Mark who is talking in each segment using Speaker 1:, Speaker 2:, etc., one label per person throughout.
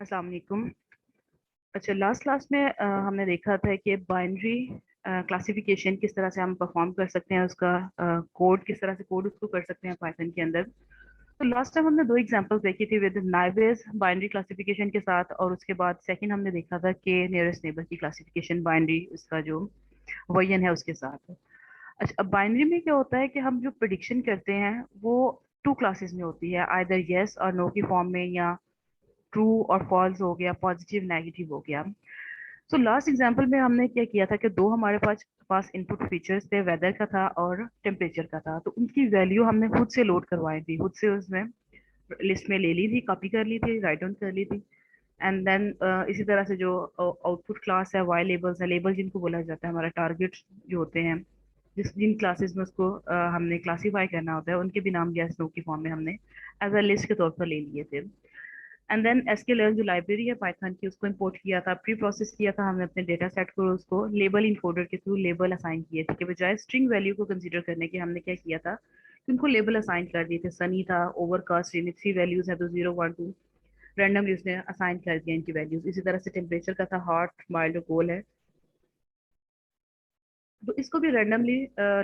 Speaker 1: अस्सलाम वालेकुम। अच्छा, लास्ट क्लास में हमने देखा था कि बाइनरी क्लासिफिकेशन किस तरह से हम परफॉर्म कर सकते हैं, उसका कोड किस तरह से कोड उसको कर सकते हैं पाइथन के अंदर। तो लास्ट टाइम हमने दो एग्जांपल्स देखी थी विद नाइवेज बाइनरी क्लासिफिकेशन के साथ, और उसके बाद सेकंड हमने देखा था कि नियरेस्ट नेबर की क्लासिफिकेशन बाइनरी उसका जो वर्जन है उसके साथ। अच्छा, अब बाइनरी में क्या होता है कि हम जो प्रिडिक्शन करते हैं वो टू क्लासेस में होती है, आइदर यस और नो की फॉर्म में, या ट्रू और फॉल्स हो गया, पॉजिटिव नेगेटिव हो गया। सो लास्ट एग्जांपल में हमने क्या किया था कि दो हमारे पास पास इनपुट फीचर्स थे, वेदर का था और टेम्परेचर का था। तो उनकी वैल्यू हमने खुद से लोड करवाई थी, खुद से उसमें लिस्ट में ले ली थी, कॉपी कर ली थी, राइट डाउन कर ली थी। एंड देन इसी तरह से जो आउटपुट क्लास है, वाई लेबल्स है, लेबल जिनको बोला जाता है हमारा टारगेट जो होते हैं, जिन क्लासेस में उसको हमने क्लासीफाई करना होता है, उनके भी नाम यस नो की फॉर्म में हमने एज अ लिस्ट के तौर पर ले लिए थे। एंड देन एसक्यूएल जो लाइब्रेरी है पाइथन की, उसको इंपोर्ट किया था, प्री प्रोसेस किया था हमने अपने डेटा सेट को, उसको लेबल इनकोडर के थ्रू लेबल असाइन किए थे, कि बजाय स्ट्रिंग वैल्यू को कंसीडर करने के हमने क्या किया था कि उनको लेबल असाइन कर दिए थे। सनी था, ओवरकास्ट, इनमें थ्री वैल्यूज है तो 0 1 2 रैंडमली उसने असाइन कर दिया इनकी वैल्यूज। इसी तरह से टेम्परेचर का था, हॉट, माइल्ड और कोल्ड है, तो इसको भी रैंडमली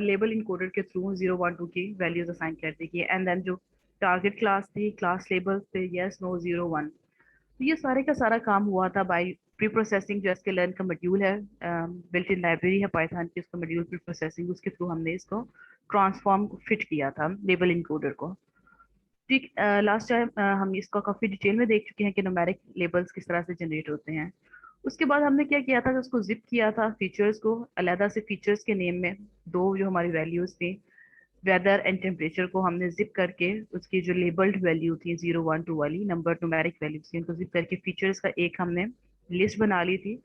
Speaker 1: लेबल इनकोडर के थ्रू 0 1 2 की वैल्यूज असाइन कर दी गई। एंड देन जो टारगेट क्लास थी, क्लास लेबल थे यस नो 0 1। तो ये सारे का सारा काम हुआ था बाय प्री प्रोसेसिंग, जो एसके लर्न का मॉड्यूल है, बिल्ट इन लाइब्रेरी है पाइथन की, उसका मॉड्यूल प्री प्रोसेसिंग, उसके थ्रू हमने इसको ट्रांसफॉर्म फिट किया था लेबल इनकोडर को। ठीक, लास्ट टाइम हम इसको काफी डिटेल में देख चुके हैं कि न्यूमेरिक लेबल्स किस तरह से जनरेट होते हैं। उसके बाद हमने क्या किया था कि उसको जिप किया था, फीचर्स को अलहदा से फीचर्स के नेम में, दो जो हमारी वैल्यूज थी, वेदर एंड टेम्परेचर को हमने जिप करके उसकी जो लेबल्ड वैल्यू थी 0 1 2 वाली नंबर न्यूमेरिक वैल्यूज थी, उनको जिप करके फीचर्स का एक हमने लिस्ट बना ली थी,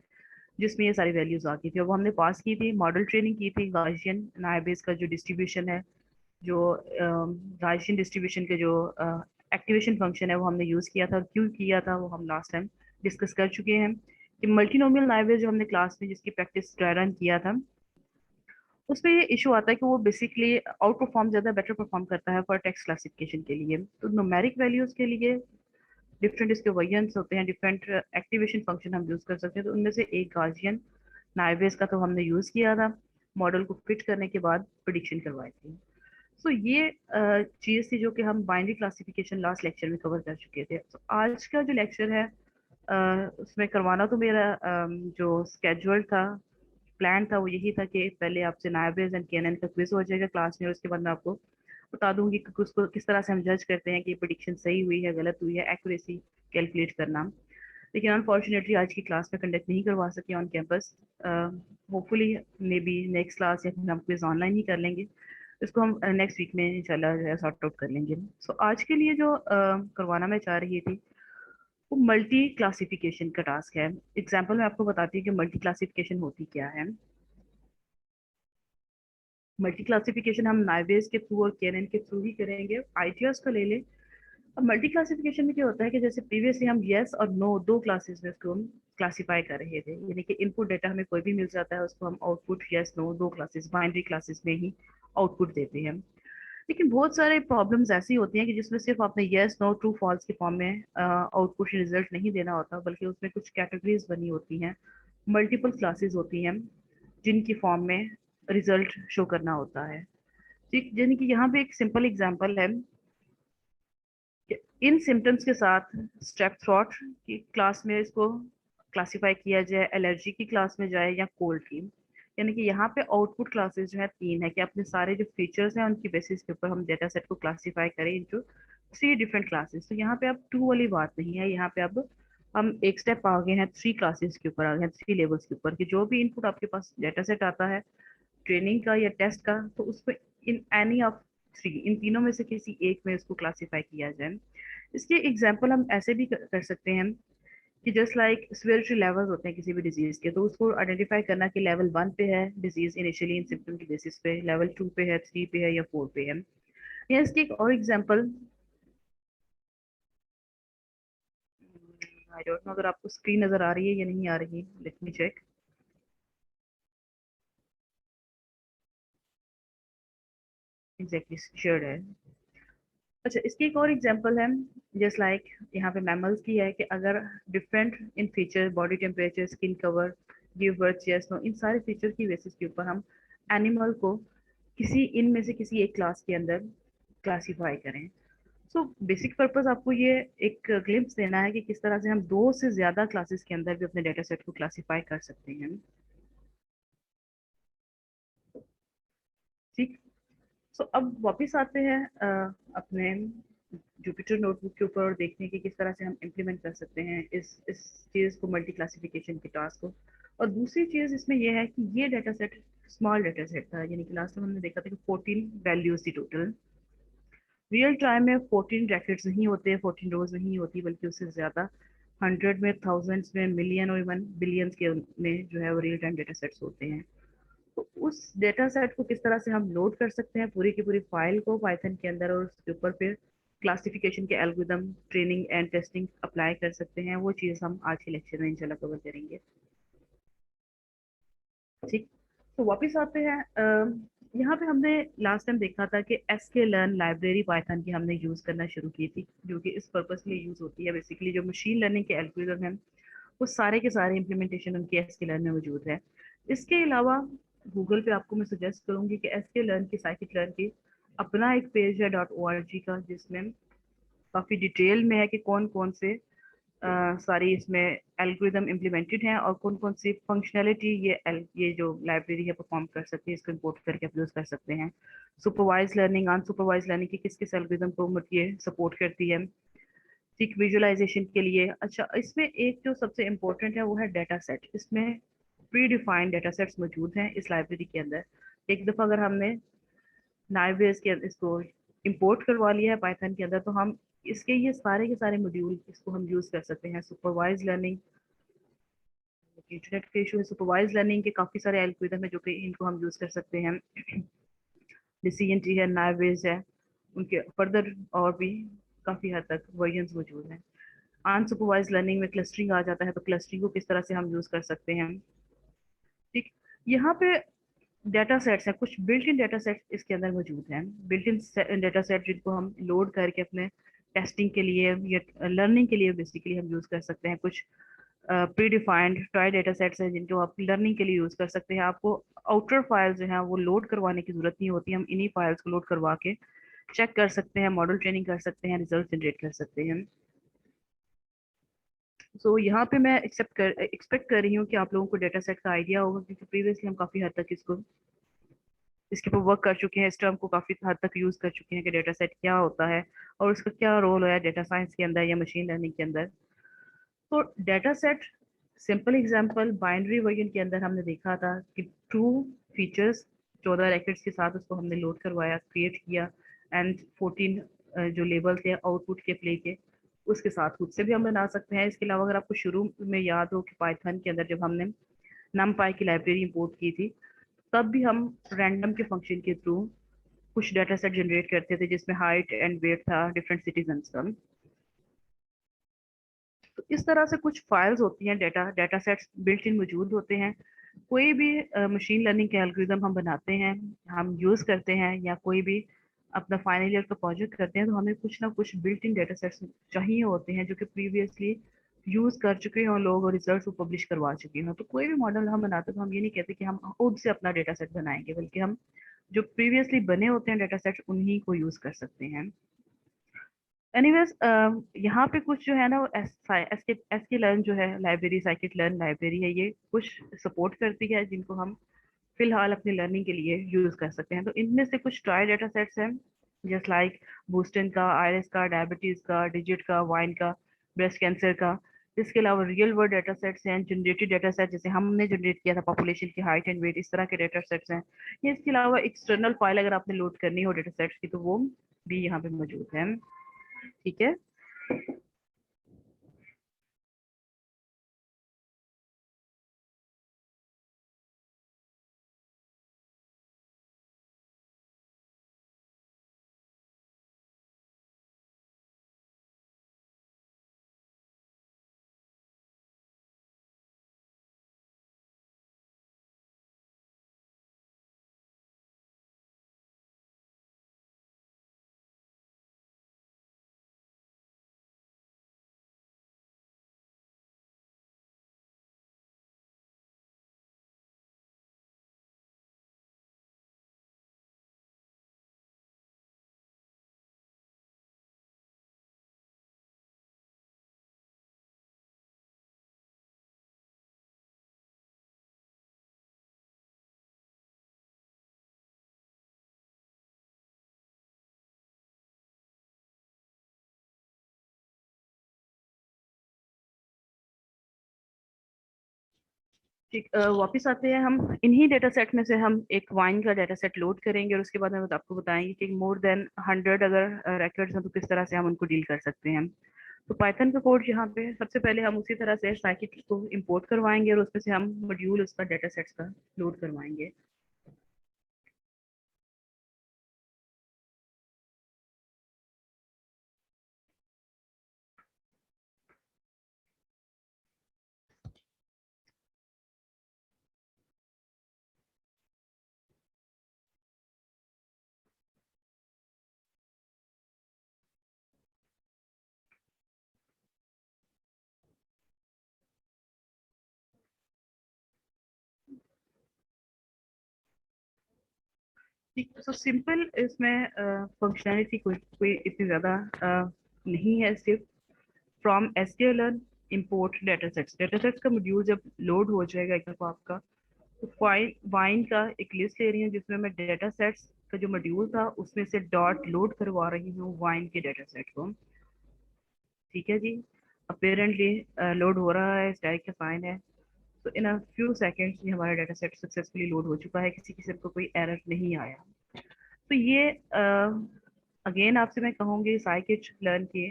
Speaker 1: जिसमें ये सारी वैल्यूज आ गई थी। और वो हमने पास की थी, मॉडल ट्रेनिंग की थी, गाउसियन नाइबेस का जो डिस्ट्रीब्यूशन है, जो गाउसियन डिस्ट्रीब्यूशन के जो एक्टिवेशन फंक्शन है वो हमने यूज किया था। और क्यों किया था वो हम लास्ट टाइम डिस्कस कर चुके हैं, कि मल्टीनोमियल नाइबेस जो हमने क्लास में जिसकी प्रैक्टिस ड्राई रन किया था, उसमें ये इशू आता है कि वो बेसिकली आउट परफॉर्म ज्यादा बेटर परफॉर्म करता है फॉर टेक्स्ट क्लासिफिकेशन के लिए। तो न्यूमेरिक वैल्यूज के लिए डिफरेंट इसके वेरिएंट्स होते हैं, डिफरेंट एक्टिवेशन फंक्शन हम यूज कर सकते हैं। तो उनमें से एक गाउसियन नाइबेस का तो हमने यूज किया था, मॉडल को फिट करने के बाद प्रिडिक्शन करवाई थी। सो ये चीज थी जो कि हम बाइनरी क्लासिफिकेशन लास्ट लेक्चर में कवर कर चुके थे। तो आज का जो लेक्चर है उसमें करवाना तो मेरा जो स्केड्यूल था, प्लान था, वो यही था कि पहले आपसे नाइबेस एंड केएनएन का क्विज हो जाएगा क्लास में, और उसके बाद मैं आपको बता दूंगी कि उसको किस तरह से हम जज करते हैं कि प्रिडिक्शन सही हुई है, गलत हुई है, एक्यूरेसी कैलकुलेट करना। लेकिन अनफॉर्चुनेटली आज की क्लास में कंडक्ट नहीं करवा सके on campus. Hopefully may be next class, या फिर हम क्विज ऑनलाइन ही कर लेंगे। इसको हम नेक्स्ट वीक में इंशाल्लाह सॉर्ट आउट कर लेंगे। सो आज के लिए जो करवाना मैं चाह रही थी वो मल्टी क्लासिफिकेशन का टास्क है। एग्जाम्पल मैं आपको बताती हूँ कि मल्टी क्लासिफिकेशन होती क्या है। मल्टी क्लासिफिकेशन हम नाइवेज के थ्रू और केएनएन के थ्रू ही करेंगे। आईटीएस का ले लें। अब मल्टी क्लासिफिकेशन में क्या होता है कि जैसे प्रीवियसली हम यस और नो दो क्लासेस में उसको हम क्लासिफाई कर रहे थे, यानी कि इनपुट डेटा हमें कोई भी मिल जाता है, उसको हम आउटपुट यस नो दो क्लासेस बाइनरी क्लासेस में ही आउटपुट देते हैं। लेकिन बहुत सारे प्रॉब्लम्स ऐसी होती हैं कि जिसमें सिर्फ आपने यस नो ट्रू फॉल्स के फॉर्म में आउटपुट रिजल्ट नहीं देना होता, बल्कि उसमें कुछ कैटेगरीज बनी होती हैं, मल्टीपल क्लासेस होती हैं जिनकी फॉर्म में रिजल्ट शो करना होता है। ठीक, यानी कि यहाँ पे एक सिंपल एग्जांपल है कि इन सिम्टम्स के साथ स्ट्रेप थ्रोट की क्लास में इसको क्लासिफाई किया जाए, एलर्जी की क्लास में जाए, या कोल्ड की। यानी कि यहाँ पे आउटपुट क्लासेस जो है तीन है, कि अपने सारे जो फीचर्स हैं उनकी बेसिस के ऊपर हम डेटा सेट को क्लासिफाई करें इनटू थ्री डिफरेंट क्लासेस। तो यहाँ पे अब टू वाली बात नहीं है, यहाँ पे अब हम एक स्टेप आगे हैं, थ्री क्लासेस के ऊपर आ गए हैं, थ्री लेवल्स के ऊपर, कि जो भी इनपुट आपके पास डेटा सेट आता है ट्रेनिंग का या टेस्ट का, तो उसको इन एनी ऑफ थ्री, इन तीनों में से किसी एक में इसको क्लासिफाई किया जाए। इसके एग्जाम्पल हम ऐसे भी कर सकते हैं कि जस्ट लाइक स्पिरिचुअल लेवल्स होते हैं किसी भी डिजीज के, तो उसको आइडेंटिफाई करना कि लेवल 1 पे है डिजीज इनिशियली इन सिम्टम की बेसिस पे, लेवल 2 पे है, 3 पे है, या 4 पे है। या इसकी एक और एग्जांपल, आई डोंट नो अगर आपको स्क्रीन नजर आ रही है या नहीं आ रही, let me check. Exactly shared है। अच्छा, इसकी एक और एग्जांपल है, जस्ट लाइक यहाँ पे मैमल्स की है कि अगर different in feature, body temperature, skin cover, give birth, yes no, इन सारे फीचर की बेसिस के ऊपर हम एनिमल को किसी इनमें से किसी एक क्लास के अंदर क्लासीफाई करें। सो बेसिक पर्पस आपको ये एक ग्लिम्स देना है कि किस तरह से हम दो से ज्यादा क्लासेस के अंदर भी अपने डेटा सेट को क्लासीफाई कर सकते हैं। ठीक। सो अब वापस आते हैं अपने जुपिटर नोटबुक के ऊपर और देखते हैं कि किस तरह से हम इम्प्लीमेंट कर सकते हैं इस चीज को, मल्टी क्लासिफिकेशन के टास्क को। और दूसरी चीज इसमें यह है कि ये data set small data set था, यानी कि लास्ट टाइम हमने देखा था कि 14 वैल्यूज थी टोटल। रियल टाइम में 14 रैकेट्स नहीं होते, 14 रोज नहीं होती, बल्कि उससे ज्यादा, हंड्रेड में, थाउजेंड्स में, मिलियन और इवन बिलियंस के में जो है वो रियल टाइम डेटा सेट्स होते हैं। तो उस डेटा सेट को किस तरह से हम लोड कर सकते हैं पूरी की पूरी फाइल को पाइथन के अंदर, और उसके ऊपर फिर क्लासिफिकेशन के algorithm training and testing apply कर सकते हैं, वो चीज़ हम आज के लेक्चर में इंशाल्लाह कवर करेंगे। ठीक। तो वापस आते हैं, यहाँ पे हमने लास्ट टाइम देखा था कि एसके लर्न लाइब्रेरी पाइथन की हमने यूज करना शुरू की थी, जो कि इस पर्पस के लिए यूज होती है। बेसिकली जो मशीन लर्निंग के एल्गोरिदम हैं वो सारे के सारे इंप्लीमेंटेशन उनके एसके लर्न में मौजूद है। इसके अलावा गूगल पे आपको मैं सजेस्ट करूंगी कि एसके लर्न की, साइकिट लर्न की अपना एक पेज है .org का, जिसमें काफी डिटेल में है कि कौन कौन से सारी इसमें एल्गोरिदम इम्प्लीमेंटेड हैं और कौन कौन सी फंक्शनैलिटी ये जो लाइब्रेरी है परफॉर्म कर सकती है, इसको इंपोर्ट करके आप यूज कर सकते हैं। सुपरवाइज लर्निंग, अनसुपरवाइज लर्निंग की किस किस एल्गोरिदम को ये सपोर्ट करती है। ठीक, विजुअलाइजेशन के लिए। अच्छा, इसमें एक जो सबसे इम्पोर्टेंट है वो है डेटा सेट। इसमें प्री डिफाइंड डेटा सेट्स मौजूद हैं इस लाइब्रेरी के अंदर। एक दफ़ा अगर हमने नाइवेस के इसको इंपोर्ट करवा लिया है पाइथन के अंदर, तो हम इसके ये सारे के सारे मॉड्यूल इसको हम यूज कर सकते हैं। सुपरवाइज लर्निंग, इंटरनेट के इशू है, सुपरवाइज लर्निंग के काफी सारे एल्गोरिदम है जो कि इनको हम यूज कर सकते हैं। डिसीजन ट्री है, नाइवेस है, उनके फर्दर और भी काफी हद तक वर्जन मौजूद हैं। अनसुपरवाइज लर्निंग में क्लस्टरिंग आ जाता है, तो क्लस्टरिंग को किस तरह से हम यूज कर सकते हैं। ठीक। यहाँ पे डेटा सेट्स हैं, कुछ बिल्ट इन डेटा सेट इसके अंदर मौजूद हैं। बिल्ट इन डेटा सेट जिनको हम लोड करके अपने टेस्टिंग के लिए या लर्निंग के लिए बेसिकली हम यूज कर सकते हैं। कुछ pre defined toy data sets हैं जिनको आप लर्निंग के लिए यूज कर सकते हैं। आपको आउटर फाइल जो है वो लोड करवाने की जरूरत नहीं होती, हम इन्हीं फाइल्स को लोड करवा के चेक कर सकते हैं, मॉडल ट्रेनिंग कर सकते हैं, रिजल्ट जनरेट कर सकते हैं। सो यहाँ पे मैं एक्सपेक्ट कर रही हूँ कि आप लोगों को डेटा सेट का आइडिया होगा, क्योंकि प्रीवियसली हम काफी हद तक इसके ऊपर वर्क कर चुके हैं, इस टर्म को काफी हद तक यूज कर चुके हैं कि डेटा सेट क्या होता है और उसका क्या रोल है डेटा साइंस के अंदर या मशीन लर्निंग के अंदर। तो data set, simple example, binary version के अंदर हमने देखा था कि ट्रू फीचर्स 14 रैकेट्स के साथ उसको हमने लोड करवाया, क्रिएट किया, एंड 14 जो लेबल थे आउटपुट के प्ले के, उसके साथ खुद से भी हम बना सकते हैं। इसके अलावा अगर आपको शुरू में याद हो कि पाइथन के अंदर जब हमने नमपाई की लाइब्रेरी इंपोर्ट की थी, तब भी हम रैंडम के फंक्शन के थ्रू कुछ डाटा सेट जनरेट करते थे जिसमें हाइट एंड वेट था डिफरेंट सिटीजन्स का। तो इस तरह से कुछ फाइल्स होती हैं, data data sets built in मौजूद होते हैं। कोई भी मशीन लर्निंग के एल्गोरिदम हम बनाते हैं, हम यूज करते हैं, या कोई भी अपना फाइनल ईयर का प्रोजेक्ट करते हैं, तो हमें कुछ ना कुछ बिल्ट इन डेटा सेट्स चाहिए होते हैं जो कि प्रीवियसली यूज कर चुके हों लोग और रिजल्ट को पब्लिश करवा चुके हों। तो कोई भी मॉडल हम बनाते हैं तो हम ये नहीं कहते कि हम खुद से अपना डेटा सेट बनाएंगे, बल्कि हम जो प्रीवियसली बने होते हैं डेटा सेट उन्हीं को यूज कर सकते हैं। एनीवेज, यहाँ पे कुछ जो है ना, एस के लर्न जो है लाइब्रेरी, साइकिट लर्न लाइब्रेरी है, ये कुछ सपोर्ट करती है जिनको हम फिलहाल अपनी लर्निंग के लिए यूज कर सकते हैं। तो इनमें से कुछ ट्राई डेटा सेट्स हैं, जस्ट लाइक बूस्टन का, आयरस का, डायबिटीज का, डिजिट का, वाइन का, ब्रेस्ट कैंसर का। इसके अलावा रियल वर्ल्ड डेटा सेट्स हैं, जनरेटेड डेटा सेट जैसे हमने जनरेट किया था पॉपुलेशन की हाइट एंड वेट, इस तरह के डेटा सेट्स हैं। ये इसके अलावा एक्सटर्नल फाइल अगर आपने लोड करनी हो डेटा सेट्स की, तो वो भी यहाँ पे मौजूद है। ठीक है। ठीक, वापस आते हैं हम इन्हीं डेटा सेट में से हम एक वाइन का डेटा सेट लोड करेंगे और उसके बाद हम आपको बताएंगे कि मोर देन 100 अगर रिकॉर्ड्स हैं तो किस तरह से हम उनको डील कर सकते हैं। तो पाइथन का कोड यहाँ पे सबसे पहले हम उसी तरह से साइकिट को इंपोर्ट करवाएंगे और उसमें से हम मॉड्यूल उसका डेटा सेट्स का लोड करवाएंगे। ठीक, तो सिंपल इसमें फंक्शनैलिटी कोई कोई इतनी ज़्यादा नहीं है। सिर्फ from sklearn import datasets, datasets का मॉड्यूल जब लोड हो जाएगा एक दफ़ा आपका, तो वाइन का एक लिस्ट ले रही हूँ जिसमें मैं डेटा सेट्स का जो मॉड्यूल था उसमें से डॉट लोड करवा रही हूँ वाइन के डेटा सेट को। ठीक है जी, अपेरेंटली लोड हो रहा है, स्टैक का फाइन है। तो इन अ फ्यू सेकेंड्स ये हमारा डेटा सेट सक्सेसफुली लोड हो चुका है, किसी किस्म का कोई एरर नहीं आया। तो ये अगेन आपसे मैं कहूँगी साइकिट लर्न के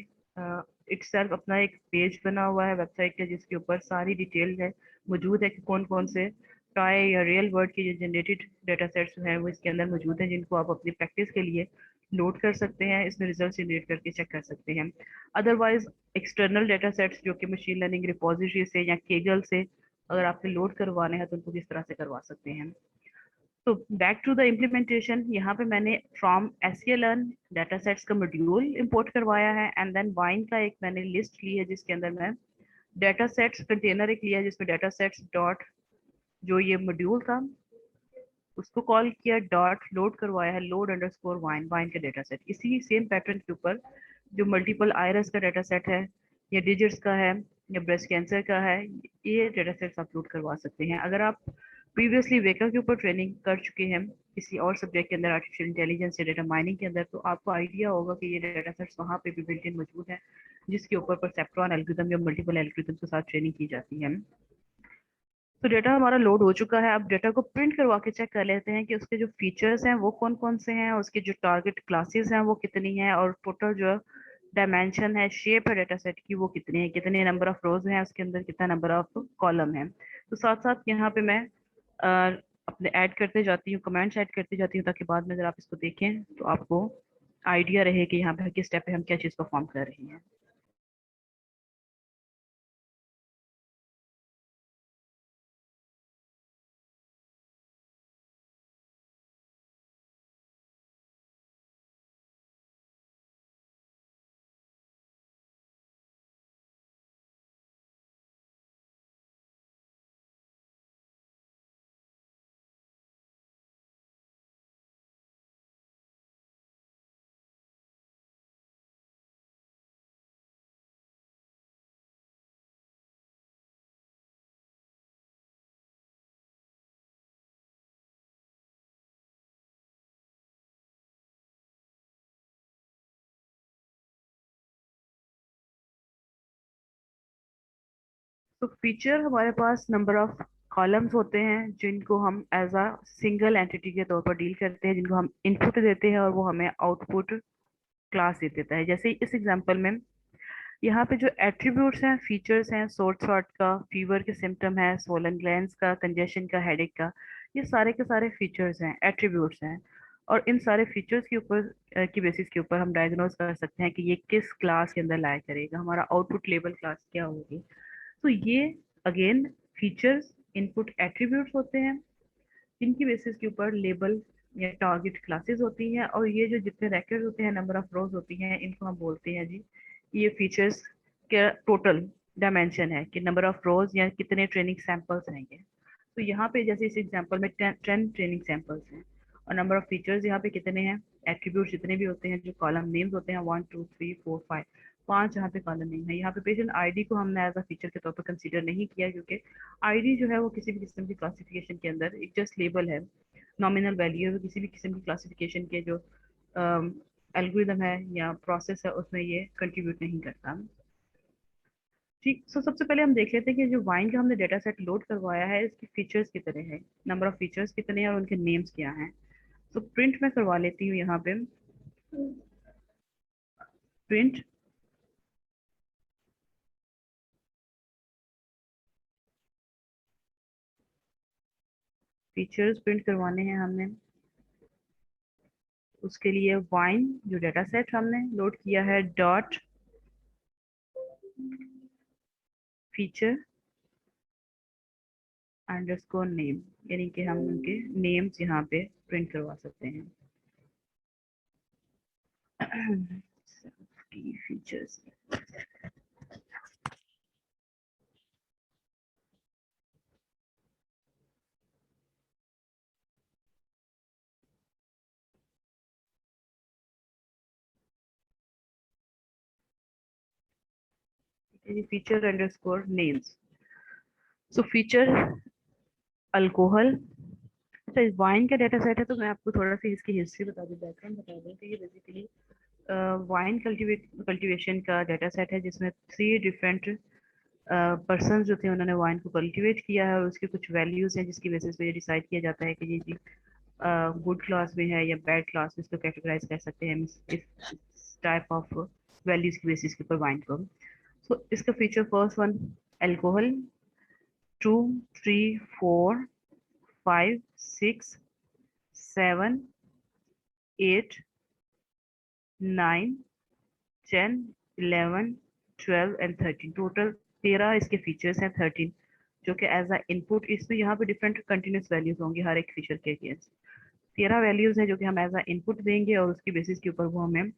Speaker 1: इटसेल्फ अपना एक पेज बना हुआ है वेबसाइट का जिसके ऊपर सारी डिटेल है मौजूद है कि कौन कौन से ट्राई या रियल वर्ड के जो जनरेटेड डेटा सेट्स हैं वो इसके अंदर मौजूद हैं, जिनको आप अपनी प्रैक्टिस के लिए लोड कर सकते हैं, इसमें रिजल्ट जनरेट करके चेक कर सकते हैं। अदरवाइज एक्सटर्नल डेटा सेट्स जो कि मशीन लर्निंग रिपोजिटरी से या केगल से अगर आपने लोड करवाने हैं तो उनको किस तरह से करवा सकते हैं। तो बैक टू द इम्प्लीमेंटेशन, यहाँ पे मैंने फ्रॉम sklearn डाटा सेट्स का मॉड्यूल इंपोर्ट करवाया है एंड देन वाइन का एक मैंने लिस्ट ली है जिसके अंदर मैं डाटा सेट्स कंटेनर एक लिया है जिसमें डाटा सेट्स डॉट जो ये मॉड्यूल था उसको कॉल किया, डॉट लोड करवाया है लोड अंडरस्कोर वाइन, वाइन का डाटा सेट। इसी सेम पैटर्न के ऊपर जो मल्टीपल आयरस का डाटा सेट है या डिजिट्स का है या ब्रेस्ट कैंसर का है, ये डाटा सेट्स अपलोड करवा सकते हैं। अगर आप प्रीवियसली वेका के ऊपर ट्रेनिंग कर चुके हैं किसी और सब्जेक्ट के अंदर आर्टिफिशियल इंटेलिजेंस या डेटा माइनिंग के अंदर, तो आपको आइडिया होगा कि ये डाटा सेट्स वहाँ पे भी बिल्ट इन मौजूद है जिसके ऊपर परसेप्ट्रॉन एल्गोरिथम या मल्टीपल एल्गोरिथम के साथ ट्रेनिंग की जाती है। तो डेटा हमारा लोड हो चुका है, अब डेटा को प्रिंट करवा के चेक कर लेते हैं कि उसके जो फीचर्स हैं वो कौन कौन से हैं, उसके जो टारगेट क्लासेस हैं वो कितनी हैं, और टोटल जो डायमेंशन है, शेप है डेटा सेट की वो कितनी है, कितने नंबर ऑफ रोज हैं उसके अंदर, कितना नंबर ऑफ कॉलम है। तो साथ साथ यहाँ पे मैं अपने ऐड करते जाती हूँ, कमेंट्स ऐड करती जाती हूँ ताकि बाद में अगर आप इसको देखें तो आपको आइडिया रहे कि यहाँ पे किस स्टेप पे हम क्या चीज़ परफॉर्म कर रही हैं। तो फीचर हमारे पास नंबर ऑफ कॉलम्स होते हैं जिनको हम एज अ सिंगल एंटिटी के तौर पर डील करते हैं, जिनको हम इनपुट देते हैं और वो हमें आउटपुट क्लास दे देता है। जैसे इस एग्जांपल में यहाँ पे जो एट्रीब्यूट्स हैं, फीचर्स हैं, सोर्ट सॉर्ट का, फीवर के सिम्टम है, सोलन ग्लैंड्स का, कंजेशन का, हेडेक का, ये सारे के सारे फीचर्स हैं, एट्रीब्यूट्स हैं। और इन सारे फीचर्स के ऊपर की बेसिस के ऊपर हम डायग्नोज कर सकते हैं कि ये किस क्लास के अंदर लाया करेगा, हमारा आउटपुट लेबल क्लास क्या होगी। तो ये अगेन फीचर्स इनपुट एट्रीब्यूट्स होते हैं जिनकी बेसिस के ऊपर लेबल या टारगेट क्लासेस होती हैं, और ये जो जितने रैकेट होते हैं, नंबर ऑफ रोज होती हैं, इनको हम बोलते हैं जी ये फीचर्स के टोटल डायमेंशन है कि नंबर ऑफ रोज या कितने ट्रेनिंग सैंपल्स रहेंगे। तो यहाँ पे जैसे इस एग्जांपल में 10 ट्रेनिंग सैंपल्स हैं और नंबर ऑफ फीचर्स यहाँ पे कितने हैं, एट्रीब्यूट जितने भी होते हैं, जो कॉलम नेम्स होते हैं 1 2 3 4 5, पांच यहाँ पे कॉलम नेम है। यहाँ पे पेशेंट आईडी को हमने एज अ फीचर के तौर पर कंसीडर नहीं किया क्योंकि आईडी जो है वो किसी भी किस्म की क्लासिफिकेशन के अंदर एक जस्ट लेबल है, नॉमिनल वैल्यू है, किसी भी किस्म की क्लासिफिकेशन के जो एल्गोरिदम है या प्रोसेस है उसमें ये कंट्रीब्यूट नहीं करता। ठीक, सो सबसे पहले हम देख लेते हैं कि जो वाइन का हमने डेटा सेट लोड करवाया है इसकी फीचर्स कितने हैं, नंबर ऑफ फीचर्स कितने हैं और उनके नेम्स क्या हैं। तो प्रिंट मैं करवा लेती हूँ यहाँ पे, प्रिंट फीचर्स प्रिंट करवाने हैं हमने। उसके लिए वाइन जो डेटा सेट हमने लोड किया है डॉट फीचर अंडरस्कोर नेम, यानी कि हम उनके नेम्स यहाँ पे प्रिंट करवा सकते हैं। की फीचर्स, फीचर अंडरस्कोर नेम्स। सो फीचर अल्कोहल। अच्छा, इस वाइन का डेटा सेट है तो मैं आपको थोड़ा सा इसकी हिस्ट्री बता दूं, बैकग्राउंड बता दूं कि ये बेसिकली वाइन कल्टीवेशन का डेटा सेट है जिसमें 3 डिफरेंट पर्सन जो थे उन्होंने वाइन को कल्टीवेट किया है और उसके कुछ वैल्यूज हैं जिसकी बेसिस पे ये डिसाइड किया जाता है कि ये जी गुड क्लास में है या बैड क्लास में, इसको कैटेगराइज कर सकते हैं हम इस टाइप ऑफ वैल्यूज की बेसिस के ऊपर वाइन को। सो इसका feature first one alcohol, 2, 3, 4, 5, 6, 7, 8, 9, 10, 11, 12 and 13, total 13 इसके फीचर्स हैं। 13 जो कि एज अ इनपुट, इसमें यहाँ पे डिफरेंट कंटिन्यूस वैल्यूज होंगी हर एक फीचर के अगेंस्ट। 13 वैल्यूज हैं जो कि हम एज अ इनपुट देंगे और उसकी बेसिस के ऊपर वो हमें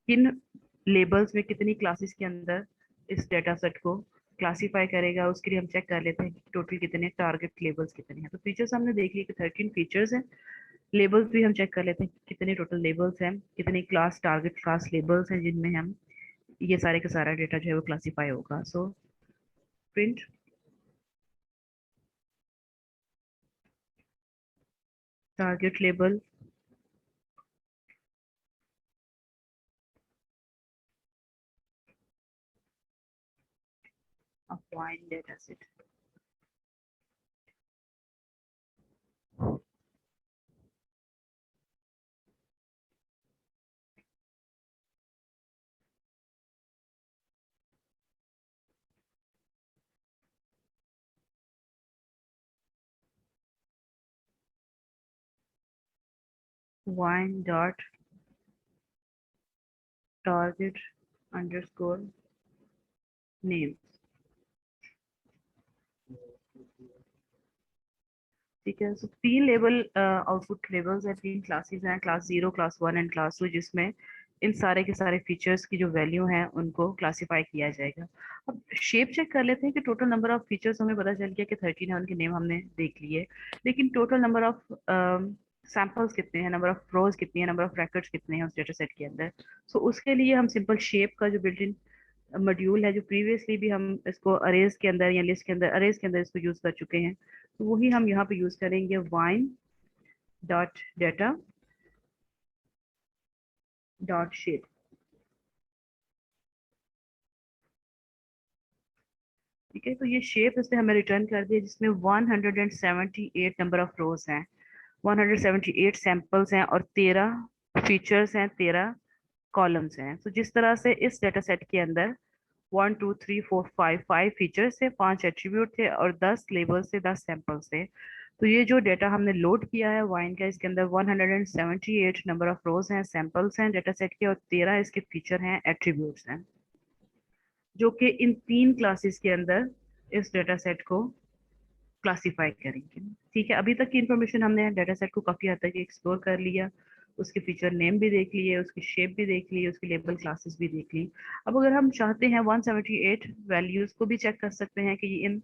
Speaker 1: किन लेबल्स में कितनी क्लासेस के अंदर इस डेटा सेट को क्लासीफाई करेगा, उसके लिए हम चेक कर लेते हैं कि टोटल कितने टारगेट लेबल्स कितने हैं। तो फीचर्स हमने देख लिए कि 13 फीचर्स हैं। लेबल्स भी हम चेक कर लेते हैं कि कितने टोटल लेबल्स हैं, कितने क्लास टारगेट क्लास लेबल्स हैं जिनमें हम ये सारे का सारा डेटा जो है वो क्लासीफाई होगा। So print target label of wine data set, wine dot target underscore name. ठीक है, सो 3 लेबल आउटपुट लेबल्स हैं, 3 क्लासेस हैं, क्लास 0, क्लास 1 एंड क्लास 2, जिसमें इन सारे के सारे फीचर्स की जो वैल्यू हैं उनको क्लासीफाई किया जाएगा। अब शेप चेक कर लेते हैं कि टोटल नंबर ऑफ फीचर्स हमें पता चल गया कि 13 है, उनके नेम हमने देख लिए, लेकिन टोटल नंबर ऑफ सैंपल्स कितने हैं, नंबर ऑफ रोज कितनी है, नंबर ऑफ रेकॉर्ड्स कितने हैं उस डेटा सेट के अंदर। सो उसके लिए हम सिंपल शेप का जो बिल्ट इन मॉड्यूल है, जो प्रीवियसली भी हम इसको अरेज के अंदर या लिस्ट के अंदर, अरेज के अंदर इसको यूज कर चुके हैं, तो वही हम यहाँ पे यूज करेंगे, wine dot data dot shape. ठीक है, तो ये शेप इसने हमें रिटर्न कर दिया जिसमें 178 नंबर ऑफ रोज हैं, 178 सैंपल्स हैं और 13 फीचर्स हैं, 13 कॉलम्स हैं। तो जिस तरह से इस डेटा सेट के अंदर 1, 2, 3, 4, 5 फीचर्स थे, 5 एट्रीब्यूट थे और 10 लेबल्स थे, 10 सैंपल्स थे। तो ये जो डेटा हमने लोड किया है वाइन का, इसके अंदर 178 नंबर ऑफ रोज हैं, सैंपल्स हैं डेटा सेट के, और 13 इसके फीचर हैं, एट्रीब्यूट्स हैं, जो कि इन 3 क्लासेस के अंदर इस डेटा सेट को क्लासिफाई करेंगे। ठीक है, अभी तक की इन्फॉर्मेशन हमने डेटा सेट को काफी हद तक एक्सप्लोर कर लिया, उसके फीचर नेम भी देख लिए, उसकी शेप भी देख ली, उसकी लेबल क्लासेस भी देख ली। अब अगर हम चाहते हैं 178 वैल्यूज को भी चेक कर सकते हैं कि इन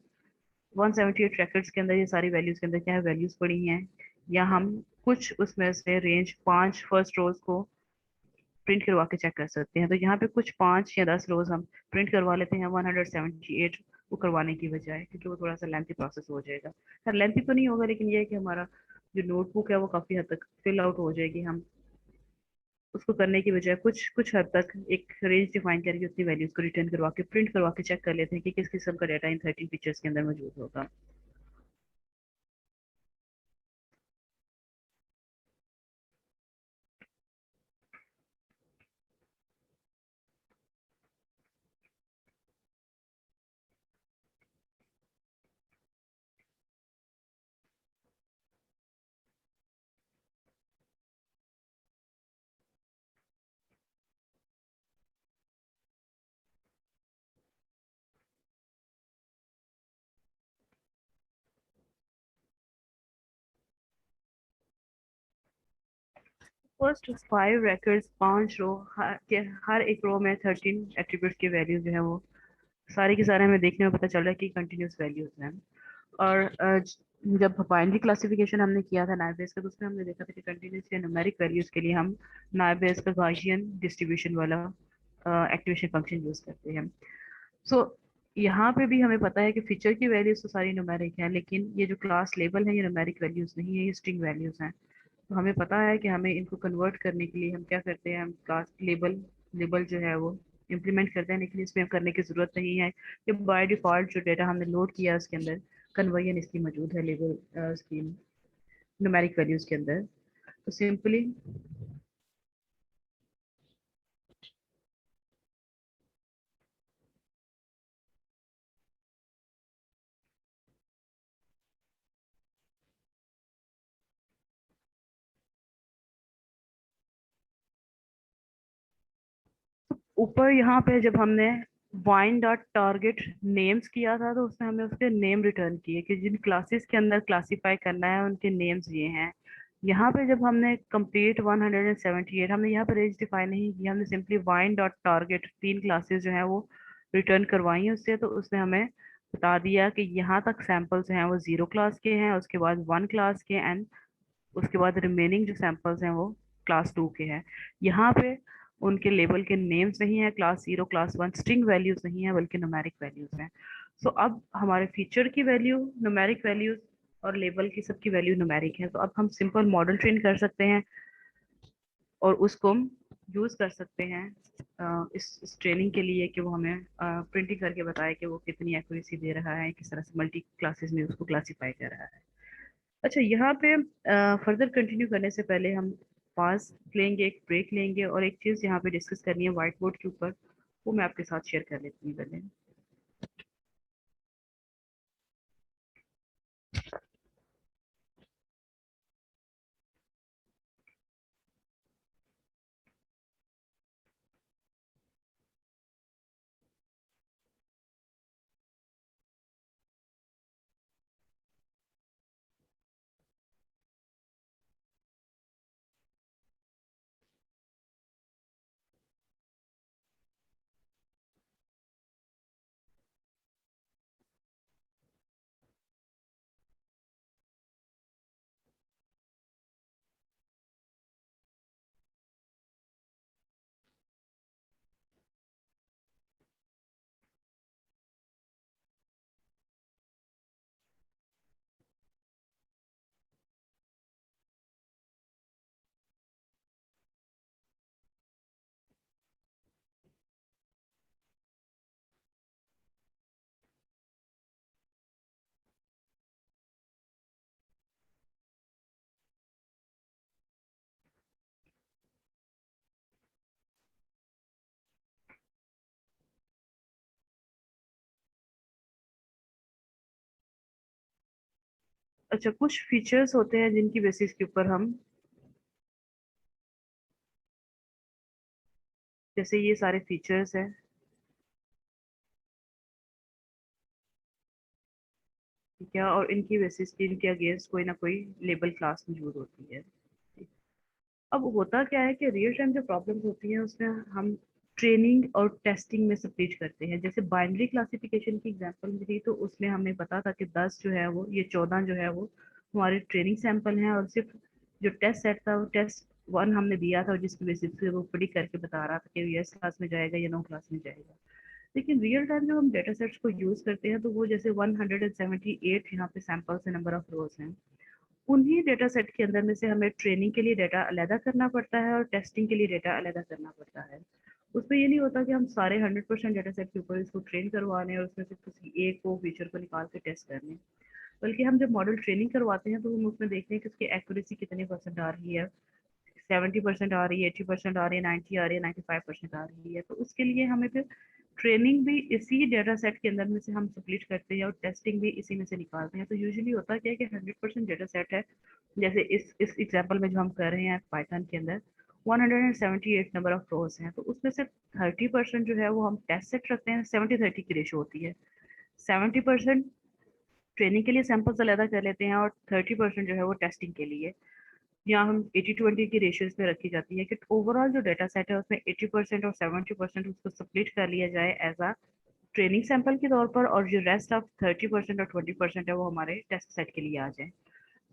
Speaker 1: 178 रैकेट्स के अंदर ये सारी वैल्यूज के अंदर क्या वैल्यूज पड़ी हैं, या हम कुछ उसमें से रेंज 5 फर्स्ट रोज को प्रिंट करवा के चेक कर सकते हैं। तो यहाँ पे कुछ 5 या 10 रोज हम प्रिंट करवा लेते हैं 178 को करवाने की बजाय, क्योंकि वो थोड़ा सा लेंथी प्रोसेस हो जाएगा। खैर लेंथी तो नहीं होगा, लेकिन ये है कि हमारा जो नोटबुक है वो काफी हद तक फिल आउट हो जाएगी, हम उसको करने की बजाय कुछ कुछ हद तक एक रेंज डिफाइन करके उतनी वैल्यूज को रिटर्न करवा के प्रिंट करवा के चेक कर लेते हैं कि किस किस्म का डाटा इन 13 फीचर्स के अंदर मौजूद होगा। फर्स्ट 5 रिकॉर्ड्स, 5 रो, के हर एक रो में 13 एट्रीब्यूट की वैल्यूज जो है वो सारे के सारे हमें देखने में पता चल रहा है कि कंटिन्यूस वैल्यूज हैं। और जब बाइनरी क्लासिफिकेशन हमने किया था नाइव बेस का, तो उसमें हमने देखा था कि कंटिन्यूस या न्यूमेरिक वैल्यूज के लिए हम नाइव बेस का गॉसियन डिस्ट्रीब्यूशन वाला एक्टिवेशन फंक्शन यूज करते हैं। सो यहाँ पे भी हमें पता है कि फीचर की वैल्यूज तो सारी न्यूमेरिक है, लेकिन ये जो क्लास लेबल है ये न्यूमेरिक वैल्यूज नहीं है, ये स्ट्रिंग वैल्यूज हैं। तो हमें पता है कि हमें इनको कन्वर्ट करने के लिए हम क्या करते हैं, हम क्लास लेबल लेबल जो है वो इम्प्लीमेंट करते हैं, लेकिन इसमें करने की जरूरत नहीं है कि बाय डिफॉल्ट जो डेटा हमने लोड किया है उसके अंदर कन्वर्जन इसकी मौजूद है लेबल इसकी न्यूमेरिक वैल्यूज के अंदर। तो सिंपली ऊपर यहाँ पे जब हमने वाइन डॉट टारगेट नेम्स किया था, तो उसमें हमें उसके नेम रिटर्न किए कि जिन क्लासेस के अंदर क्लासीफाई करना है उनके नेम्स ये हैं। यहाँ पे जब हमने कंप्लीट 178, हमने यहाँ पे रेंज डिफाइन नहीं किया, हमने simply wine dot target 3 classes जो हैं वो रिटर्न करवाई हैं उससे। तो उसने हमें बता दिया कि यहाँ तक सैंपल्स हैं वो 0 क्लास के हैं, उसके बाद 1 क्लास के, एंड उसके बाद रिमेनिंग जो सैंपल्स हैं वो क्लास 2 के हैं। यहाँ पे उनके लेबल के नेम्स नहीं है, क्लास 0 क्लास 1 स्ट्रिंग वैल्यूज नहीं है, बल्कि न्यूमेरिक वैल्यूज हैं। सो अब हमारे फीचर की वैल्यू न्यूमेरिक वैल्यूज और लेबल की सबकी वैल्यू न्यूमेरिक है, तो अब हम सिंपल मॉडल ट्रेन कर सकते हैं और उसको हम यूज कर सकते हैं इस ट्रेनिंग के लिए कि वो हमें प्रिंटिंग करके बताए कि वो कितनी एक्यूरेसी दे रहा है, किस तरह से मल्टी क्लासेस में उसको क्लासीफाई कर रहा है। अच्छा, यहाँ पे फर्दर कंटिन्यू करने से पहले हम पास लेंगे, एक ब्रेक लेंगे, और एक चीज़ यहाँ पे डिस्कस करनी है व्हाइट बोर्ड के ऊपर, वो मैं आपके साथ शेयर कर लेती हूँ पहले। अच्छा, कुछ फीचर्स होते हैं जिनकी बेसिस के ऊपर हम, जैसे ये सारे फीचर्स हैं, ठीक है, और इनकी बेसिस पे इनके अगेंस्ट कोई ना कोई लेबल क्लास मौजूद होती है। अब होता क्या है कि रियल टाइम जो प्रॉब्लम्स होती हैं उसमें हम ट्रेनिंग और टेस्टिंग में स्प्लिट करते हैं। जैसे बाइनरी क्लासिफिकेशन की एग्जांपल मिली, तो उसमें हमें पता था कि 10 जो है वो, ये 14 जो है वो हमारे ट्रेनिंग सैंपल हैं, और सिर्फ जो टेस्ट सेट था वो टेस्ट 1 हमने दिया था, और जिसकी बेसिस पे वो प्रिडिक्ट करके बता रहा था कि यस क्लास में जाएगा या नो क्लास में जाएगा। लेकिन रियल टाइम जब हम डेटा सेट्स को यूज करते हैं, तो वो जैसे 178 यहाँ पे सैंपल्स है, नंबर ऑफ रोज हैं, उन्हीं डेटा सेट के अंदर में से हमें ट्रेनिंग के लिए डेटा अलग करना पड़ता है और टेस्टिंग के लिए डेटा अलग करना पड़ता है। उसमें ये नहीं होता कि हम सारे 100% डेटा सेट के ऊपर इसको ट्रेन करवा लें और उसमें से किसी एक को फीचर को निकाल के टेस्ट कर लें, बल्कि हम जब मॉडल ट्रेनिंग करवाते हैं तो हम उसमें देखते हैं कि उसकी एक्यूरेसी कितने परसेंट आ रही है, 70% आ रही है, 80% आ रही है, 90 आ रही है, 95% आ रही है। तो उसके लिए हमें फिर ट्रेनिंग भी इसी डेटा सेट के अंदर में से हम स्प्लिट करते हैं और टेस्टिंग भी इसी में से निकालते हैं। तो यूजुअली होता क्या है कि 100% डेटा सेट है, जैसे इस एग्जांपल में जो हम कर रहे हैं पाइथन के अंदर 178 नंबर ऑफ रोज हैं, तो उसमें से 30% जो है वो हम टेस्ट सेट रखते हैं, 70-30 की रेशो होती है। 70% ट्रेनिंग के लिए सैंपल्स अलग कर लेते हैं और 30% जो है वो टेस्टिंग के लिए, या हम 80-20 की रेशियोज पे रखी जाती है कि ओवरऑल जो डाटा सेट है उसमें 80% और 70% उसको स्प्लिट कर लिया जाए एज अ ट्रेनिंग सैंपल के तौर पर, और जो रेस्ट ऑफ 30% और 20% है वो हमारे टेस्ट सेट के लिए आ जाए।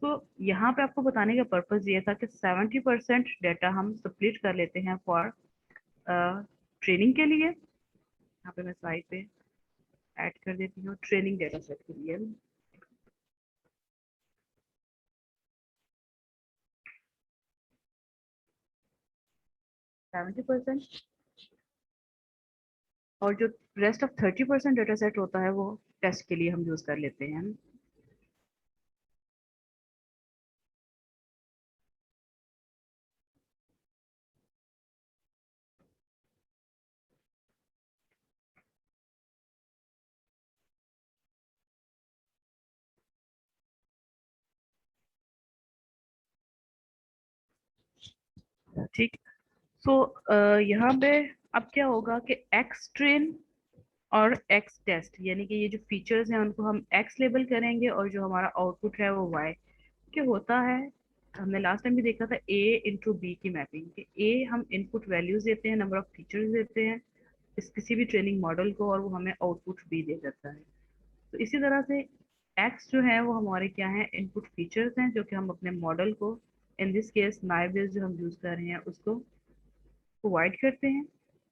Speaker 1: तो यहाँ पे आपको बताने का पर्पज ये था कि 70% डाटा हम स्प्लिट कर लेते हैं फॉर ट्रेनिंग के लिए। यहाँ पे मैं स्लाइड पे ऐड कर देती हूँ ट्रेनिंग डाटा सेट के लिए। 70% और जो रेस्ट ऑफ 30% डाटा सेट होता है वो टेस्ट के लिए हम यूज कर लेते हैं। ठीक। सो यहाँ पे अब क्या होगा कि एक्स ट्रेन और एक्स टेस्ट, यानी कि ये जो फीचर्स हैं उनको हम एक्स लेबल करेंगे और जो हमारा आउटपुट है वो वाई। क्या होता है, हमने लास्ट टाइम भी देखा था ए इंटू बी की मैपिंग, कि ए हम इनपुट वैल्यूज देते हैं, नंबर ऑफ फीचर्स देते हैं इस किसी भी ट्रेनिंग मॉडल को, और वो हमें आउटपुट बी दे देता है। तो इसी तरह से एक्स जो है वो हमारे क्या है, इनपुट फीचर्स हैं जो कि हम अपने मॉडल को, in this case naive base जो हम यूज कर रहे हैं उसको प्रोवाइड करते हैं,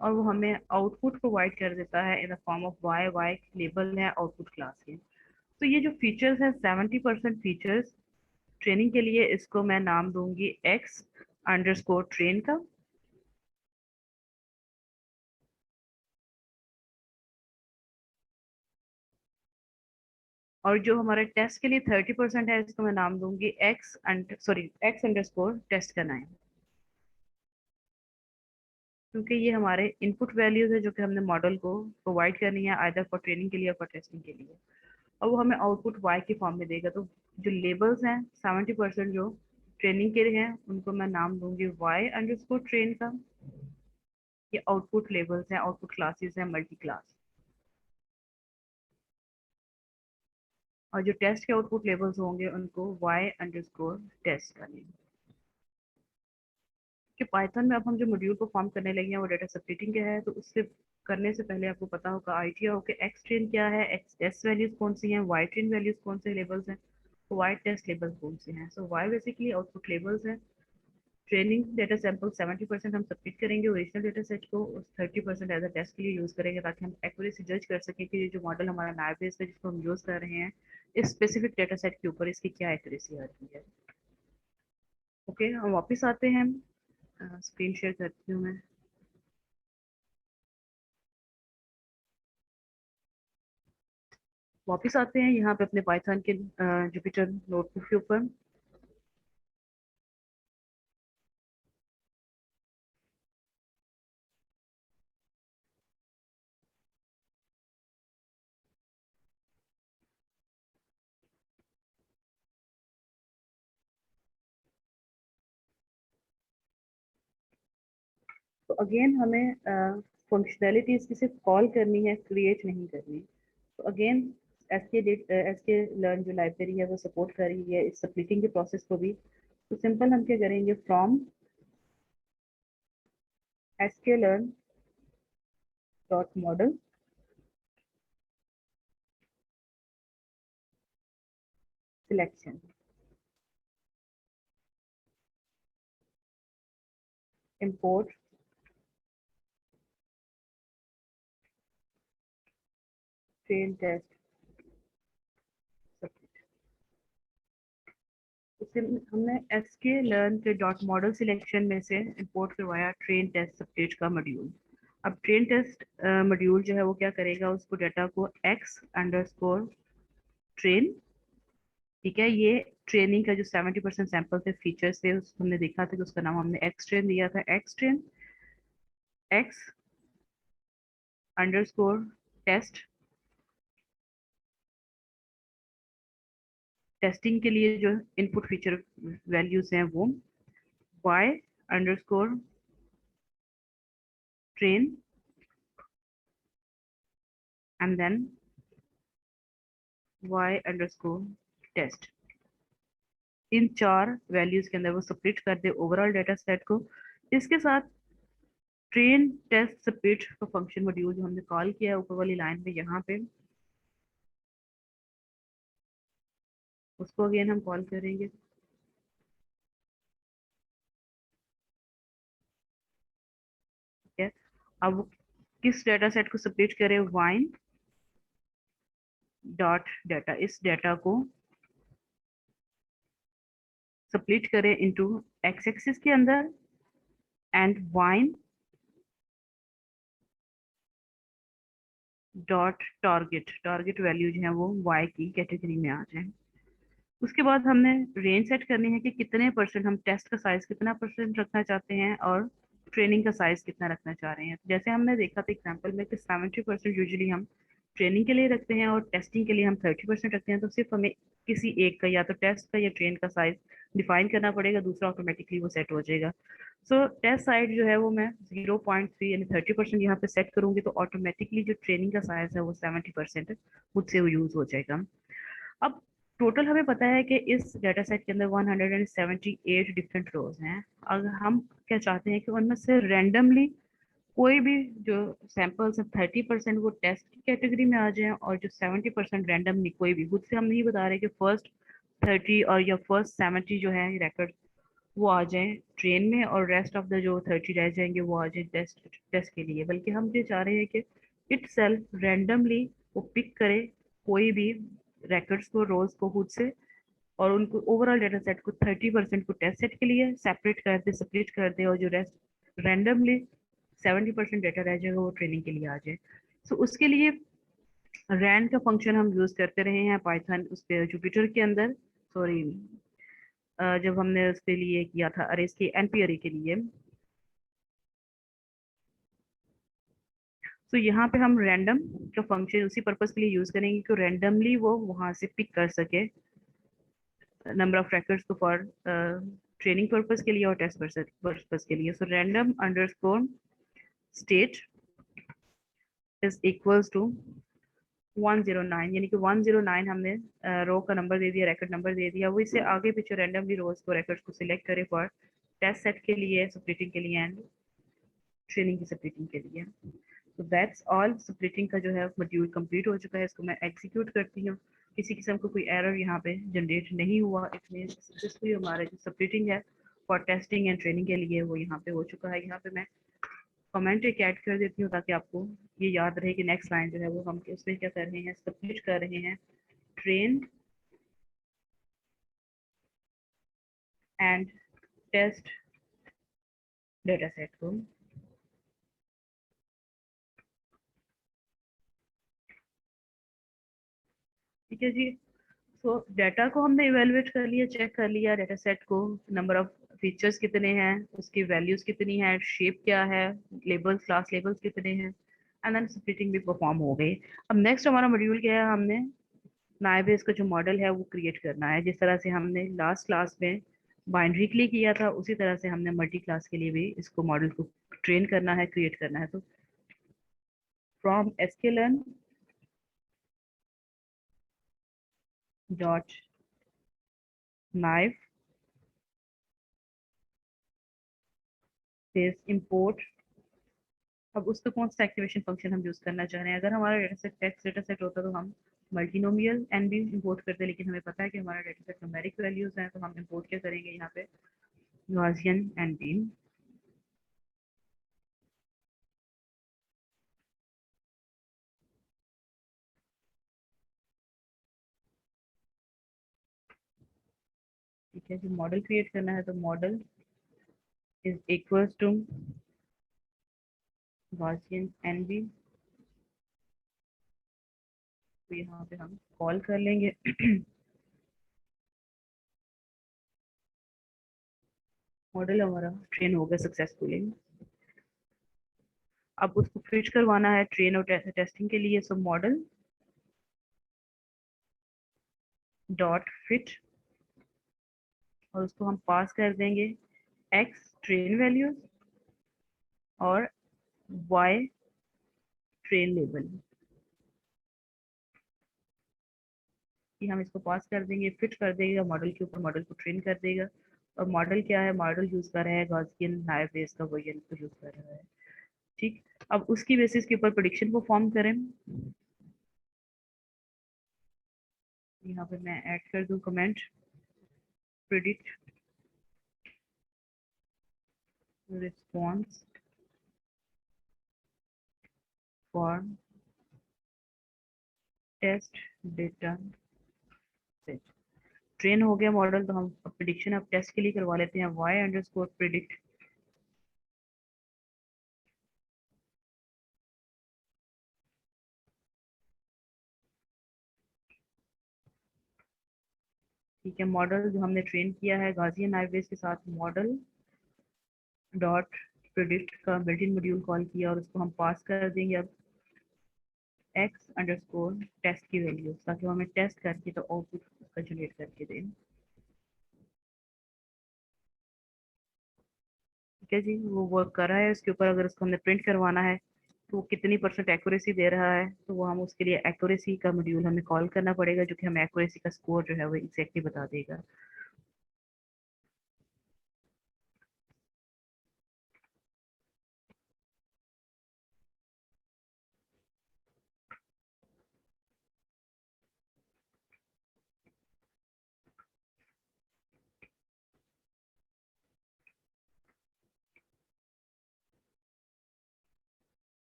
Speaker 1: और वो हमें आउटपुट प्रोवाइड कर देता है in the form of Y. Y label है आउटपुट क्लास के। तो ये जो फीचर्स है 70% फीचर्स ट्रेनिंग के लिए, इसको मैं नाम दूंगी एक्स अंडरस्कोर ट्रेन का। और जो हमारे टेस्ट के लिए 30% है इसको मैं नाम दूंगी एक्स अंडरस्कोर टेस्ट का नाम, क्योंकि ये हमारे इनपुट वैल्यूज है जो कि हमने मॉडल को प्रोवाइड करनी है आइदर फॉर ट्रेनिंग के लिए और फॉर टेस्टिंग के लिए, और वो हमें आउटपुट वाई के फॉर्म में देगा। तो जो लेबल्स हैं 70% जो ट्रेनिंग के लिए हैं उनको मैं नाम दूंगी वाई अंडरस्कोर ट्रेन का। ये आउटपुट लेबल्स हैं, आउटपुट क्लासेस हैं मल्टी क्लास। और जो टेस्ट के आउटपुट लेबल्स होंगे उनको वाई अंडरस्कोर टेस्ट करेंगे। कि पाइथन में अब हम जो मॉड्यूल को फॉर्म करने लगे हैं वो डाटा सेपरेटिंग का है, तो उससे करने से पहले आपको पता होगा आइडिया हो कि एक्स ट्रेन क्या है, एक्स टेस्ट वैल्यूज कौन सी हैं, वाई ट्रेन वैल्यूज कौन से लेबल्स हैं, वाई टेस्ट लेबल्स कौन से हैं। सो वाई बेसिकली आउटपुट लेबल्स हैं। ट्रेनिंग डेटा सैंपल 70% हम सबमिट करेंगे ओरिजिनल डेटा सेट को, और 30% एज अ टेस्ट के लिए यूज करेंगे ताकि हम एक्यूरेसी जज कर सकें कि ये जो मॉडल हमारा नाइव बेस है जिसको हम यूज कर रहे हैं इस स्पेसिफिक डेटा सेट के ऊपर इसकी क्या एक्यूरेसी आ रही है। ओके, हम वापस आते हैं, स्क्रीन शेयर करती हूँ मैं। वापस आते हैं यहाँ पे अपने पाइथन के जुपिटर नोटबुक के ऊपर। तो अगेन हमें फंक्शनैलिटीज की सिर्फ कॉल करनी है, क्रिएट नहीं करनी। तो अगेन एस के लर्न जो लाइब्रेरी है वो सपोर्ट कर रही है इस सप्लिटिंग के प्रोसेस को भी। तो सिंपल हम क्या करेंगे, from S K learn dot model selection import train test. उससे हमने एसके लर्न के डॉट मॉडल सिलेक्शन में से इंपोर्ट करवाया ट्रेन टेस्ट सबस्टेज का मॉड्यूल। अब ट्रेन टेस्ट मॉड्यूल जो है वो क्या करेगा, उसको डाटा को एक्स अंडरस्कोर ट्रेन, ठीक है, ये ट्रेनिंग का जो 70% सैंपल थे, फीचर्स थे, हमने देखा था कि उसका नाम हमने एक्स ट्रेन दिया था। X train X underscore test, testing के लिए जो इनपुट फीचर वैल्यूज हैं वो Y underscore train and then Y underscore test. इन चार वैल्यूज के अंदर वो स्प्लिट कर दे ओवरऑल डेटा सेट को। इसके साथ ट्रेन टेस्ट स्प्लिट का फंक्शन मॉड्यूल जो हमने कॉल किया है ऊपर वाली लाइन में, यहाँ पे उसको अगेन हम कॉल करेंगे। ठीक है, अब वो किस डेटा सेट को स्प्लिट करे, वाइन डॉट डाटा, इस डेटा को स्प्लिट करे इनटू एक्स एक्सिस के अंदर and wine dot target, target value जो है वो वाई की कैटेगरी में आ जाए। उसके बाद हमने रेंज सेट करनी है कि कितने परसेंट हम टेस्ट का साइज कितना परसेंट रखना चाहते हैं और ट्रेनिंग का साइज कितना रखना चाह रहे हैं। जैसे हमने देखा था एग्जाम्पल में कि 70% यूजुअली हम ट्रेनिंग के लिए रखते हैं और टेस्टिंग के लिए हम 30% रखते हैं। तो सिर्फ हमें किसी एक का, या तो टेस्ट का या ट्रेन का साइज डिफाइन करना पड़ेगा, दूसरा ऑटोमेटिकली वो सेट हो जाएगा। सो टेस्ट साइज जो है वो मैं 0.3 यानी 30% यहाँ पे सेट करूंगी, तो ऑटोमेटिकली जो ट्रेनिंग का साइज है वो 70% मुझसे वो यूज हो जाएगा। अब टोटल हमें पता है कि इस डेटा सेट के अंदर 178 डिफरेंट रोज हैं। अगर हम क्या चाहते हैं कि उनमें से रेंडमली कोई भी जो सैंपल्स हैं 30% वो टेस्ट की कैटेगरी में आ जाएं, और जो 70% रैंडमली कोई भी, खुद से हम नहीं बता रहे कि फर्स्ट 30 और या फर्स्ट 70 जो है रिकॉर्ड वो आ जाएं ट्रेन में, और रेस्ट ऑफ द जो 30 रह जाएंगे वो आ जाए टेस्ट टेस्ट के लिए। बल्कि हम ये चाह रहे हैं कि इट सेल्फ रैंडमली वो पिक करे कोई भी records को, रोज को खुद से, और उनको ओवरऑल डेटा सेट को 30% को टेस्ट सेट के लिए सेपरेट कर दे, स्प्लिट कर दे, और जो रेस्ट रैंडमली 70% डेटा रह जाएगा वो ट्रेनिंग के लिए आ जाए। सो उसके लिए रैंड का फंक्शन हम यूज करते रहे हैं पाइथन उस पे जुपिटर के अंदर, सॉरी जब हमने उसके लिए किया था अरेज के एनपी अरे के लिए। तो यहाँ पे हम रैंडम का फंक्शन उसी पर्पज के लिए यूज करेंगे कि रैंडमली वो वहां से पिक कर सके नंबर ऑफ records को फॉर ट्रेनिंग पर्पज के लिए और टेस्ट पर्पज के लिए। So random underscore state is equals to 109, यानी कि 109 हमने रो का नंबर दे दिया, रिकॉर्ड नंबर दे दिया, वो इससे आगे पीछे रैंडमली रोज को रिकॉर्ड्स को सिलेक्ट करे फॉर टेस्ट सेट के लिए, स्प्लिटिंग के लिए एंड ट्रेनिंग की स्प्लिटिंग के लिए। तो दैट्स ऑल, स्प्लिटिंग का जो है मॉड्यूल कंप्लीट हो चुका है। इसको मैं एग्जीक्यूट करती हूँ, किसी किस्म का कोई एरर यहाँ पे जनरेट नहीं हुआ। इट मीन सक्सेसफुली हमारा जो स्प्लिटिंग है फॉर टेस्टिंग एंड ट्रेनिंग के लिए वो यहाँ पे हो चुका है। यहाँ पे मैं कमेंट एक ऐड कर देती हूँ ताकि आपको ये याद रहे कि नेक्स्ट लाइन जो है वो हम उसमें क्या कर रहे हैं, स्प्लिट कर रहे हैं train and test data set को। ठीक है जी। सो डाटा को हमने इवेलुएट कर लिया, चेक कर लिया डेटा सेट को, नंबर ऑफ फीचर्स कितने हैं, उसकी वैल्यूज कितनी है, शेप क्या है, लेबल्स, क्लास लेबल्स कितने हैं, एंड देन स्प्लिटिंग भी परफॉर्म हो गई। अब नेक्स्ट हमारा मॉड्यूल क्या है, हमने नाइबेस का जो मॉडल है वो क्रिएट करना है। जिस तरह से हमने लास्ट क्लास में बाइनरी के लिए किया था उसी तरह से हमने मल्टी क्लास के लिए भी इसको मॉडल को ट्रेन करना है, क्रिएट करना है। तो from sklearn dot naive import. अब उसको कौन सा एक्टिवेशन फंक्शन हम यूज करना चाह रहे हैं। अगर हमारा data set text data set होता तो हम मल्टीनोमियल एन भी इम्पोर्ट करते, लेकिन हमें पता है कि हमारा डेटा सेट न्यूमेरिक वैल्यूज हैं, तो हम इम्पोर्ट क्या करेंगे यहाँ पे, गॉसियन एंड बीम। ठीक है, जो मॉडल क्रिएट करना है तो model is equals to Gaussian NB, तो यहाँ पे हम कॉल कर लेंगे। मॉडल हमारा ट्रेन हो गया सक्सेसफुली। अब उसको फिट करवाना है ट्रेन और टेस्टिंग के लिए, सो मॉडल डॉट फिट, और उसको हम पास कर देंगे एक्स ट्रेन वैल्यूज और वाई ट्रेन लेवल। कि हम इसको पास कर देंगे, फिट कर देगा मॉडल के ऊपर, मॉडल को ट्रेन कर देगा। और मॉडल क्या है, मॉडल यूज कर रहा है गॉसियन नाइव बेस का वर्जन को यूज कर रहा है। ठीक, अब उसकी बेसिस के ऊपर प्रेडिक्शन को फॉर्म करें। यहाँ पे मैं ऐड कर दूं comment predict response for test data set. Train हो गया मॉडल, तो हम प्रिडिक्शन अब टेस्ट के लिए करवा लेते हैं वाई अंडरस्कोर प्रिडिक्ट। ठीक है, मॉडल जो हमने ट्रेन किया है गाजियन नाइवेस के साथ, मॉडल डॉट प्रिडिक्ट का बिल्ट इन मॉड्यूल कॉल किया और उसको हम पास कर देंगे अब एक्स अंडरस्कोर टेस्ट की वैल्यू, ताकि वो हमें टेस्ट करके तो आउटपुट उसका जनरेट करके दें। ठीक है जी, वो वर्क कर रहा है उसके ऊपर। अगर उसको हमने प्रिंट करवाना है तो वो कितनी परसेंट एक्यूरेसी दे रहा है, तो वो हम उसके लिए एक्यूरेसी का मॉड्यूल हमें कॉल करना पड़ेगा, जो कि हमें एक्यूरेसी का स्कोर जो है वो एग्जैक्टली बता देगा।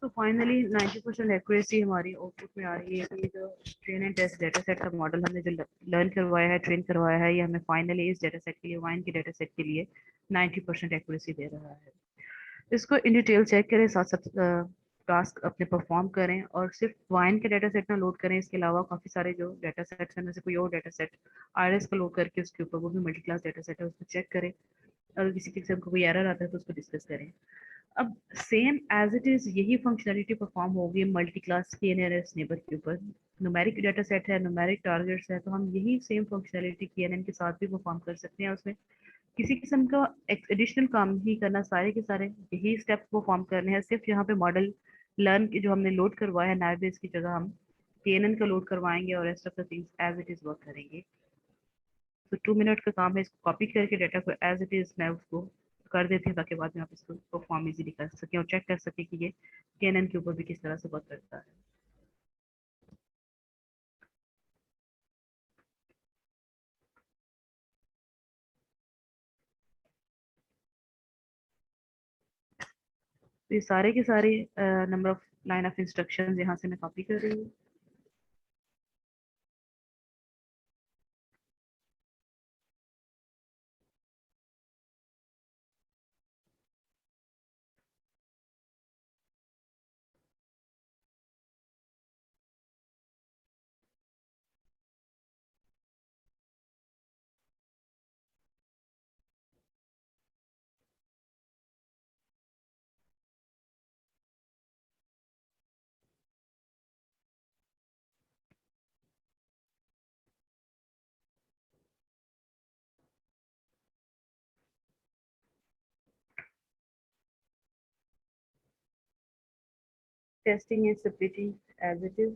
Speaker 1: तो फाइनली 90% एक्यूरेसी हमारी आउटपुट में आ रही है कि जो train and test data set का मॉडल हमने जो लर्न करवाया है, ट्रेन करवाया है, ये हमें फाइनली इस डेटा सेट के लिए, वाइन के डेटा सेट के लिए 90% एक्यूरेसी दे रहा है। इसको इन डिटेल चेक करें, साथ साथ टास्क अपने परफॉर्म करें, और सिर्फ वाइन के डेटा सेट ना लोड करें, इसके अलावा काफ़ी सारे जो डेटा सेट्स हैं, जैसे कोई और डेटा सेट आरएस का लोड करके उसके ऊपर, वो भी मल्टी क्लास डेटा सेट है, उसको चेक करें। अगर किसी किस्म का कोई एरर आता है तो उसको डिस्कस करें। अब सेम एज इट इज यही फंक्शनलिटी परफॉर्म होगी मल्टी क्लास के नियरेस्ट नेबर के ऊपर। न्यूमेरिक डेटा सेट है, न्यूमेरिक टारगेट्स है, तो हम यही सेम फंक्शनलिटी के के साथ भी परफॉर्म कर सकते हैं। उसमें किसी किस्म का एडिशनल काम नहीं करना, सारे के सारे यही स्टेप्स परफॉर्म करने हैं। सिर्फ यहाँ पे मॉडल लर्न की जो हमने लोड करवाया है नाइवेस की जगह, हम के का लोड करवाएंगे और rest of the things as it is work करेंगे। तो 2 मिनट का काम है, इसको कॉपी करके डेटा को एज इट इज मैं उसको कर देती हूँ, ताकि बाद में आप इसको परफॉर्म इजीली कर सकें और चेक कर सकें कि ये केनन के ऊपर भी किस तरह से वर्क करता है। तो ये सारे के सारे number of line of instructions यहाँ से मैं कॉपी कर रही हूँ। Testing is submitting as it is.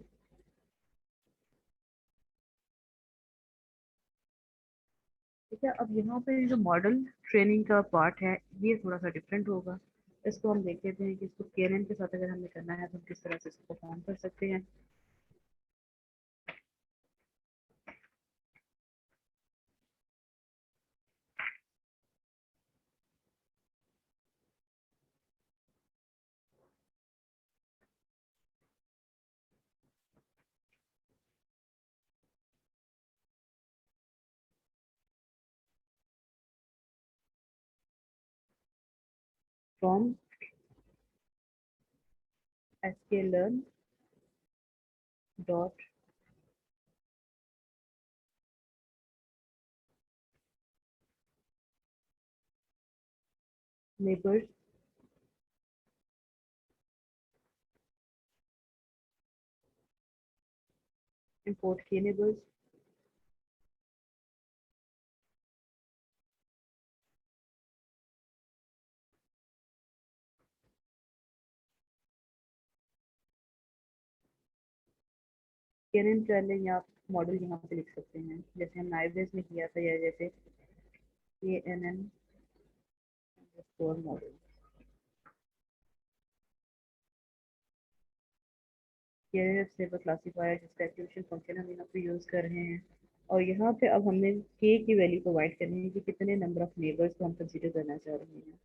Speaker 1: ठीक है, अब यहाँ पे जो मॉडल ट्रेनिंग का पार्ट है ये थोड़ा सा डिफरेंट होगा। इसको हम देख लेते हैं कि इसको केएनएन के साथ अगर हमें करना है तो हम किस तरह से इसको परफॉर्म कर सकते हैं। From sklearn dot neighbours import किए नेबर्स। केएनएन पहले या मॉडल यहाँ पे लिख सकते हैं जैसे हम नाइवेस में किया था, या जैसे केएनएन मॉडल। ये स्टेबल क्लासिफायर जिसका एक्टिवेशन फंक्शन हम यहाँ पे यूज कर रहे हैं। और यहाँ पे अब हमने के की वैल्यू प्रोवाइड करनी है कि कितने नंबर ऑफ नेबर्स को हम कंसीडर करना चाह रहे हैं।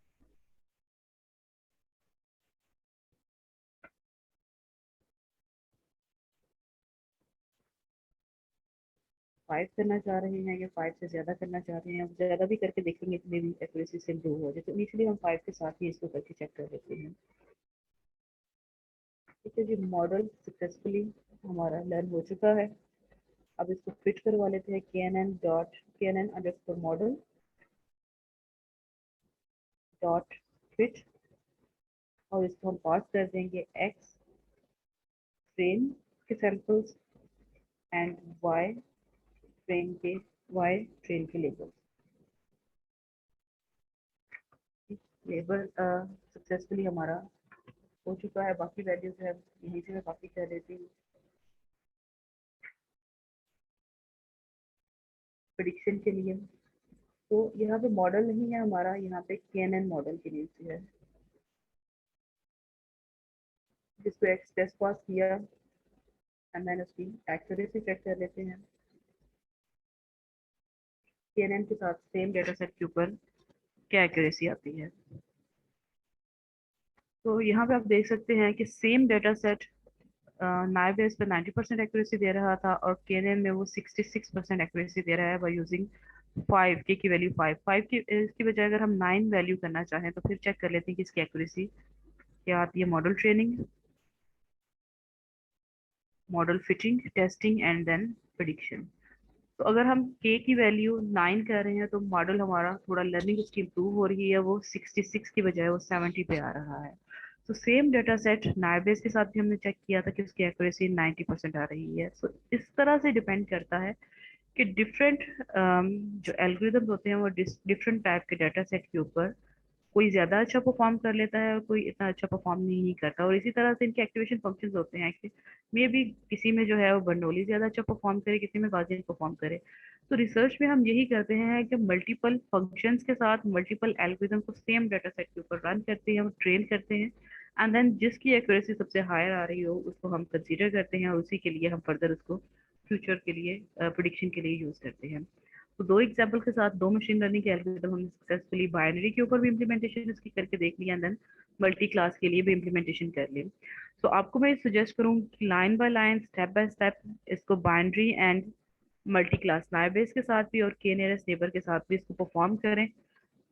Speaker 1: 5 करना चाह रहे हैं या 5 से ज्यादा करना चाह रहे हैं। अब ज्यादा भी करके देखेंगे तो मेरी एक्यूरेसी से इम्प्रूव हो जाए, तो इनिशियली हम 5 के साथ ही इसको करके चेक कर लेते हैं। ठीक है जी, मॉडल सक्सेसफुली हमारा लर्न हो चुका है। अब इसको फिट करवा लेते हैं knn मॉडल डॉट फिट, और इसको हम पास कर देंगे x ट्रेन के सैंपल्स एंड y ट्रेन के लेबल। लेबल सक्सेसफुली हमारा हो चुका है। बाकी वैल्यूज है यहीं से मैं कॉपी कर देती हूँ। प्रिडिक्शन के लिए तो यहाँ पे मॉडल नहीं है हमारा, यहाँ पे केएनएन मॉडल के लिए है जिसको एक्सप्रेस पास किया, एंड मैंने उसकी एक्यूरेसी चेक कर लेते हैं। केएनएन के साथ सेम डेटा सेट के ऊपर क्या एक्यूरेसी आती है। तो यहाँ पे आप देख सकते हैं कि सेम डेटा सेट नाइवेस पे 90% एक्यूरेसी दे रहा था और केएनएन में वो 66% एक्यूरेसी दे रहा है बाय यूजिंग 5 के की वैल्यू 5 की इसकी बजाय अगर हम 9 वैल्यू करना चाहें तो फिर चेक कर लेते हैं कि इसकी एक्यूरेसी क्या आती है। Model training, model fitting, testing and then prediction. तो अगर हम के की वैल्यू 9 कर रहे हैं तो मॉडल हमारा थोड़ा लर्निंग उसकी इम्प्रूव हो रही है, वो 66 की बजाय वो 70 पे आ रहा है। तो सेम डेटा सेट नाइबेस के साथ भी हमने चेक किया था कि उसकी एक्यूरेसी 90% आ रही है। सो इस तरह से डिपेंड करता है कि डिफरेंट जो एल्गोरिदम्स होते हैं वो डिफरेंट टाइप के डाटा सेट के ऊपर कोई ज्यादा अच्छा परफॉर्म कर लेता है और कोई इतना अच्छा परफॉर्म नहीं करता। और इसी तरह से इनके एक्टिवेशन फंक्शंस होते हैं कि मे भी किसी में जो है वो बर्नौली ज्यादा अच्छा परफॉर्म करे, किसी में गाउसियन परफॉर्म करे। तो रिसर्च में हम यही करते हैं कि मल्टीपल फंक्शंस के साथ मल्टीपल एल्गोरिदम को सेम डाटा सेट के ऊपर रन करते हैं, ट्रेन करते हैं, एंड देन जिसकी एक्यूरेसी सबसे हायर आ रही हो उसको हम कंसीडर करते हैं और उसी के लिए हम फर्दर उसको फ्यूचर के लिए प्रिडिक्शन के लिए यूज करते हैं। तो दो एग्जाम्पल के साथ दो मशीन लर्निंग के एल्गोरिदम हमने सक्सेसफुली बाइनरी के ऊपर भी इम्प्लीमेंटेशन इसकी करके देख लिया, देन मल्टी क्लास के लिए भी इम्प्लीमेंटेशन कर ली। तो आपको मैं सजेस्ट करूँ कि line by line, step by step इसको बाइनरी एंड मल्टी क्लास नाइबेस के साथ भी और के नियरेस्ट नेबर के साथ भी इसको परफॉर्म करें,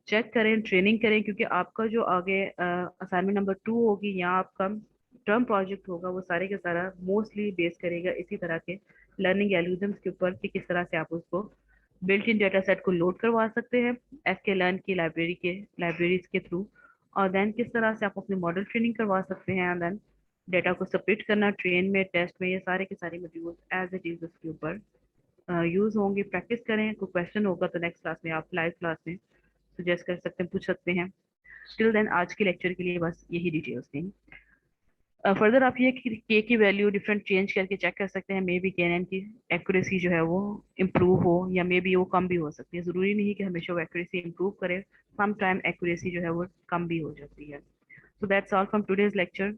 Speaker 1: चेक करें, ट्रेनिंग करें, क्योंकि आपका जो आगे असाइनमेंट नंबर 2 होगी या आपका टर्म प्रोजेक्ट होगा वो सारे का सारा मोस्टली बेस करेगा इसी तरह के लर्निंग एल्गोरिथम्स के ऊपर कि किस तरह से आप उसको बिल्ट इन डेटा सेट को लोड करवा सकते हैं sklearn की लाइब्रेरीज के थ्रू, और देन किस तरह से आप अपनी मॉडल ट्रेनिंग करवा सकते हैं, एंड देन डेटा को सबमिट करना ट्रेन में, टेस्ट में, ये सारे के सारे मॉड्यूल्स एज इट इज उसके ऊपर यूज होंगे। प्रैक्टिस करें, कोई क्वेश्चन होगा तो नेक्स्ट क्लास में आप लाइव क्लास में सजेस्ट कर सकते हैं, पूछ सकते हैं। टिल देन आज के लेक्चर के लिए बस यही डिटेल्स थी। फर्दर आप ये के की वैल्यू डिफरेंट चेंज करके चेक कर सकते हैं, मे बी के एन की एक्यूरेसी जो है वो इम्प्रूव हो या मे बी वो कम भी हो सकती है, ज़रूरी नहीं कि हमेशा वो एक्यूरेसी इम्प्रूव करे, सम टाइम एक्यूरेसी जो है वो कम भी हो जाती है। So that's all from today's lecture.